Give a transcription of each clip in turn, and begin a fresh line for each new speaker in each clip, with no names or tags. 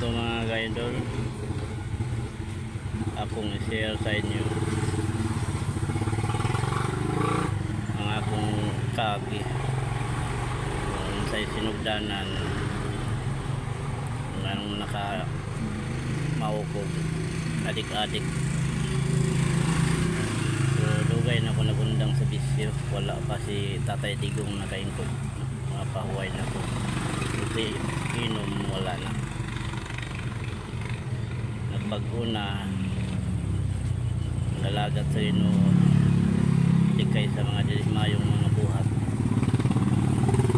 mga idol, akong i-share sa inyo ang akong kagi kung sa sinugdanan ng naka maukog adik-adik. So dugay na ko nagundang sa bisyo, wala pa si Tatay Digong nakaingkod, mapahuway na ko kasi inom wala na. Nagbago na nalagat sa ino likay sa mga dilismayong mga buhat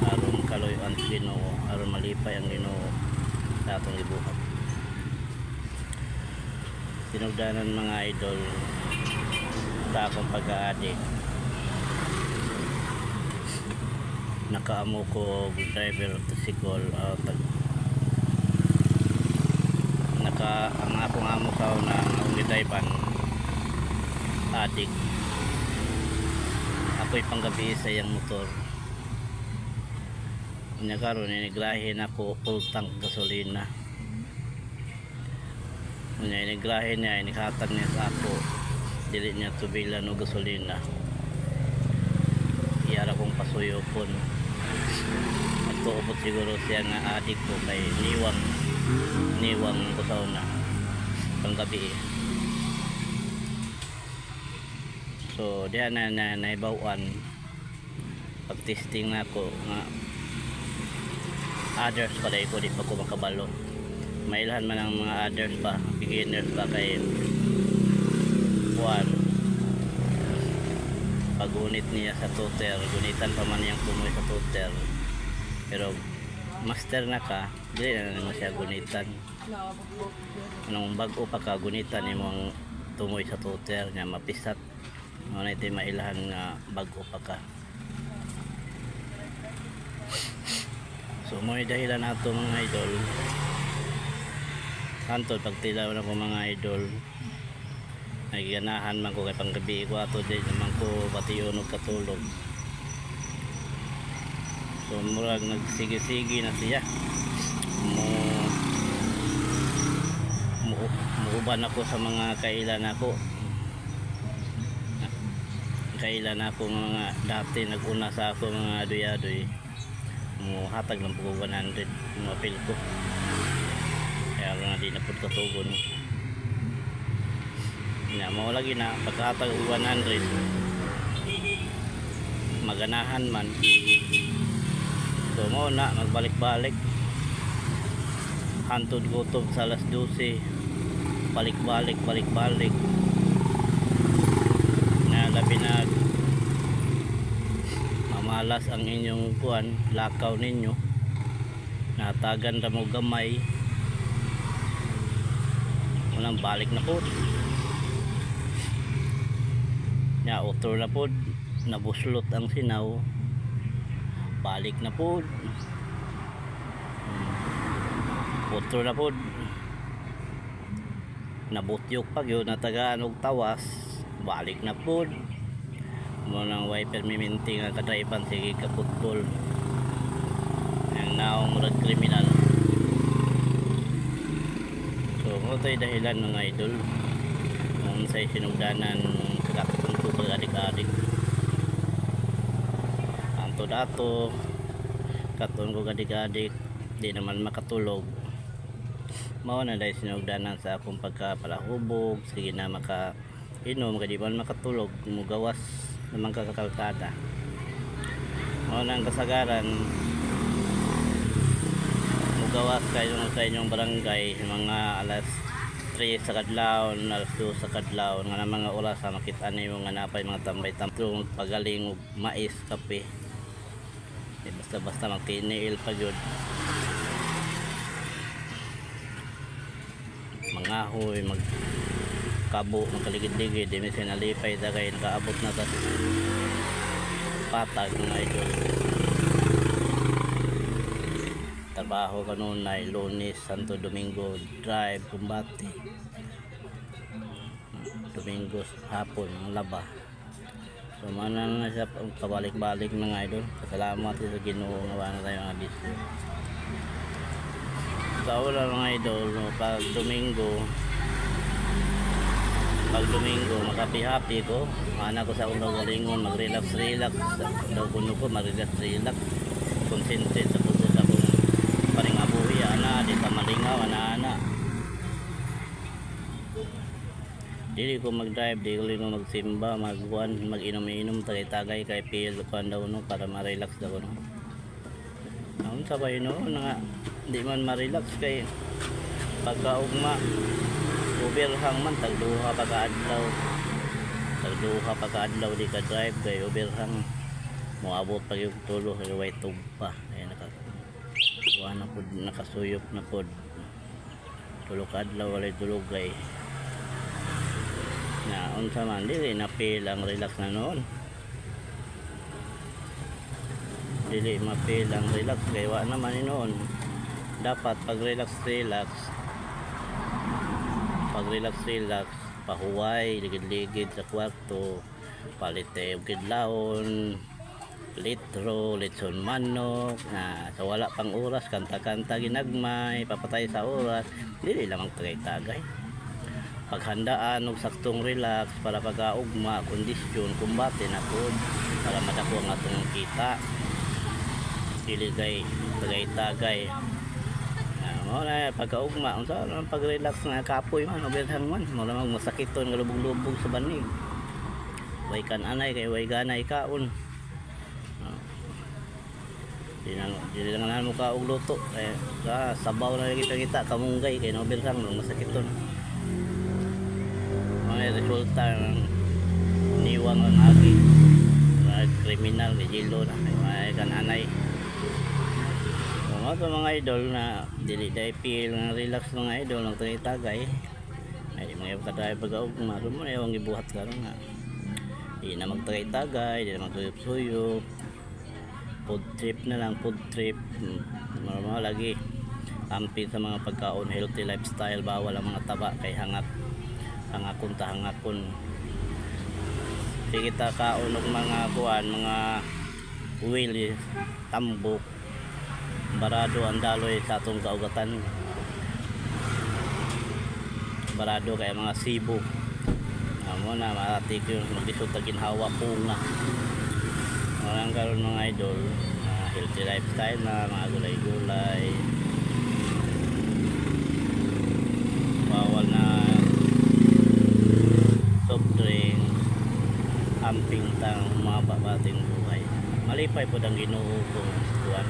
aron kaloy ang Ginoo, aron malipay ang Ginoo sa atong gibuhat. Sinugdanan mga idol sa akong pag-aadik, nakaamo ko driver of tricycle, ang akong amo sa una akong gidriban adik, ako'y panggabi sa iyang motor niya karon inigrahin ako full tank gasolina niya, inigrahin niya, inikhatag niya sa ako, dili niya tubilan o gasolina, iyara kong pasuyopon. Nagtuubot siguro siya nga adik ko kay niwang ko sa una panggabi. So diyan na naibawan pag testing na ako nga others pa dahil ko di pa ko makabalo, mailhan man ang mga others pa, beginners pa kay buwan pagunit niya sa tutor, gunitan pa man niyang tumoy sa tutor, pero master na ka dili na naman siya gunitan. Anong bago pa ka gunitan ni mong tumoy sa tutor niya mapisat, ano ito mailahan nga bago pa ka. So mo'y dahilan nato mga idol hantod pagtilaw na ko mga idol, nagiganahan man ko kay panggabi ko ato din naman ko bation og katulog. So murag nagsigi-sigi na siya, muuban ako sa mga kailan ako mga dati naguna sa ako mga adoy-adoy, hatag lang po 100 mga pil ko, kaya nga di na po katugon na mo lagi na pagkahatag 100 maganahan man. So mo na magbalik-balik hantod gutom sa alas 12, balik-balik na labi na mamalas ang inyong kuan, lakaw ninyo, natagan ra mo gamay, unang balik na po nya utro na po, nabuslot ang sinaw, balik na po, utro na po, nabutyok pag yun, natagaan og tawas, balik na po mo nang wiper miminti nga kadriban sige kaputol ang naong murag kriminal. So mo tayo dahilan mga idol kung sa'y sinugdanan kakatong ko adik-adik anto dato katon ko adik-adik di naman makatulog, mao na dahil sinugdanan sa akong pagkapalahubog, sige na makainom kadi man makatulog, mugawas naman kakakalkada, mao nang kasagaran mugawas kayo sa inyong barangay mga alas 3 sa kadlaw, alas 2 sa kadlaw nga mga oras sa makita na yung napay mga tambay-tambay pagaling og mais, kape, basta magtiniil pa yun, mangahoy, magkabo, magkaligid-ligid, di minsan nalipay tagay, nakaabot na sa patag mga idol. Trabaho kanunay Lunes, Santo Domingo drive, Kumbati, Domingo hapon ang laba. So manang na siya pabalik-balik mga idol. Salamat sa Ginoo nga wala na tayo nga bisyo. So sa una mga idol, no, pag Domingo makapi-happy ko, anak ko sa unang galingon mag-relax daw kuno ko mag-relax concentrate sa pugod ako paring abuhi ana di ka malingaw ana dili ko mag-drive, di ko rin magsimba, mag-inom tagay-tagay kay feel ko daw no para ma-relax daw no. Ang sabay no nga di man ma-relax kay pagkaugma overhang man tagduha pagka-adlaw di ka drive kay overhang moabot pag yung tulo way tugpa ay nakasuyop na pod tulo ka adlaw walay tulogay na unsa man dili na feel ang relax na noon, dili ma-feel ang relax kay wa naman noon. Dapat pag relax pahuway ligid sa kwarto, palite og kidlawon, litson manok na sa wala pang oras kanta ginagmay papatay sa oras, dili lamang tagay-tagay paghandaan og saktong relax para pagkaugma kondisyon kumbate na pod para madako ang atong kita, dili kay tagay-tagay mo na pagkaugma unsa man pag-relax na kapoy man overhang man mo lamang masakiton nga lubog-lubog sa banig way kan anay kay way ganay kaon. Dili lang mo ka og luto kay sabaw na kita kamunggay kay overhang masakiton. May resulta ng niwang ang agi mga kriminal kay jilo na may kan anay. Mga idol na dili day feel na relax mga idol ng tagay-tagay ay mga kadaya pag-augma mo na yung ibuhat karon nga di na magtagay-tagay, di na magtuyop-suyop, food trip normal lagi amping sa mga pagkaon, healthy lifestyle, bawal ang mga taba kay hangakon sige ta kaon og mga mga wheel tambok barado ang daloy sa atong kaugatan, barado kay mga sibo amo na maatik yung magdisot na ginhawa punga walang karon mga idol healthy lifestyle na mga gulay-gulay, bawal na soft drink, amping tang mga babating buhay malipay po ang Ginoo ko kuan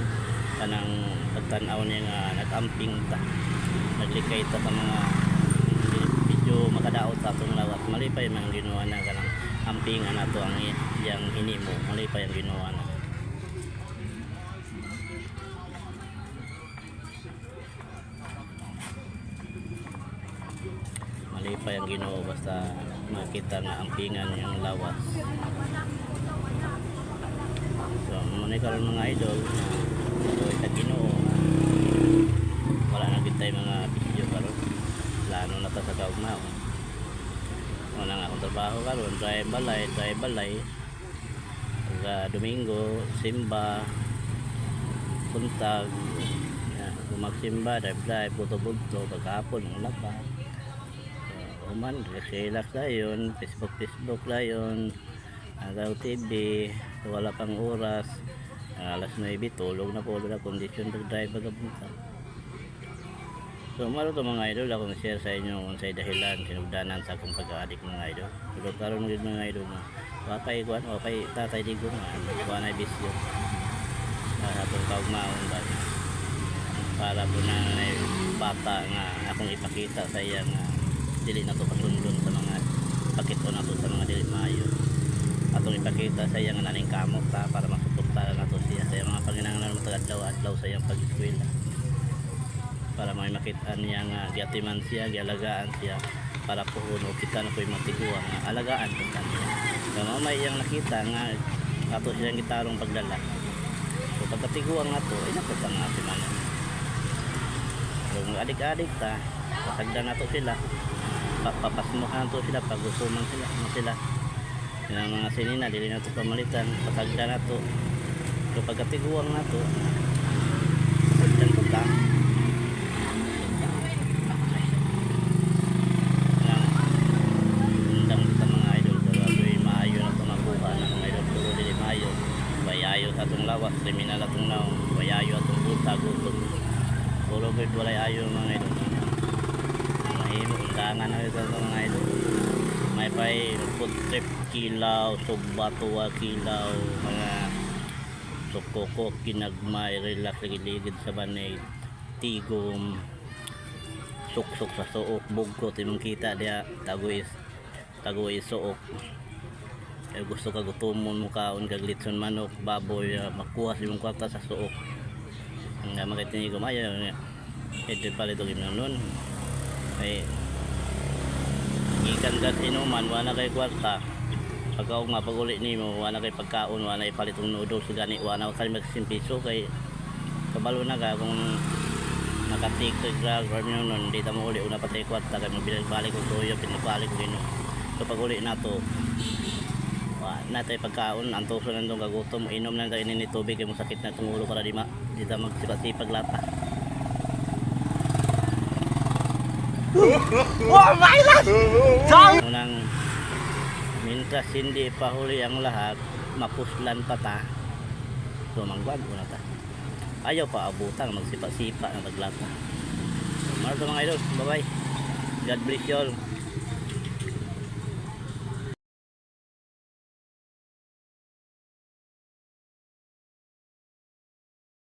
kanang pagtan-aw niya nga nag-amping ta naglikay ta sa mga video makadaot sa atong lawat malipay man ginawa na kanang ampingan nato ang iyang hinimo malipay ang ginawa na malipay ang Ginoo basta makita nga ampingan yung lawas. So muna karon mga idol so ita Ginoo wala na gid tay mga video karon lano na ta sa kaugma wala nga akong trabaho karon drive balay Domingo simba buntag magsimba drive buto pagkapon ng laba uman relax dayon Facebook dayon agaw TV wala pang oras alas 9 tulog na po na kondisyon pag drive pagpunta. So maro to mga idol akong share sa inyo kung sa'y dahilan sinugdanan sa akong pag-aadik mga idol. Pero karon gid mga idol na wakay kuan okay tatay digong kuan ay bisyo atong kaugmaon ba para po na bata nga akong ipakita sa iya nga dili na to kasundon sa mga pakito na to sa mga dili maayo atong ipakita sa iya nga naning kamot ta para masuportahan nato siya sa mga panginahanglan matag-adlaw sa iyang pag-eskwela para may makita niya nga giatiman siya gialagaan siya para puhon o kita na ko'y matiguan nga alagaan ko kanya kaya may iyang nakita nga ato siyang gitarong pagdala so pagkatiguan nga to inapot ang atiman so adik-adik ta pasagdan na to sila papasmuhan to sila pagusuman sila yung mga sinina dili na to pamalitan pasagdan na to so pagkatiguan na to pasagdan to ta good walay ayo mga idol. Mahimo undangan na ito mga idol. May pay food trip kilaw, subbatuwa kilaw, mga sukoko kinagmay relax ligid sa banay, tigom, suksok sa suok, bugkot imong kita diya taguis suok. Kaya gusto ka gutumon mo kaon kag litson manok, baboy, makuha sa imong kwarta sa suok. Ang makita ni gumayo ito pala ito ginanon ay gikan gat inuman wala kay kwarta pagka nga pag-uli nimo wala kay pagkaon wala ipalit og noodles gani wala kay magsimpiso kay kabalo na ka kung nakatik sa grab or nun di ta mo uli una patay kwarta kay magbalik og tuyo pinabalik og ino so pag uli nato natay pagkaon ang tuso nandong kagutom inom na tayo ni tubig kay mo sakit na itong ulo para di ta magsipag-sipag lata.
Oh my God!
Unang mintas hindi pa huli ang lahat mapuslan pa ta so manggwag na ta ayaw pa abutan magsipa-sipa na taglata. Marito mga idol, bye bye, God bless you all.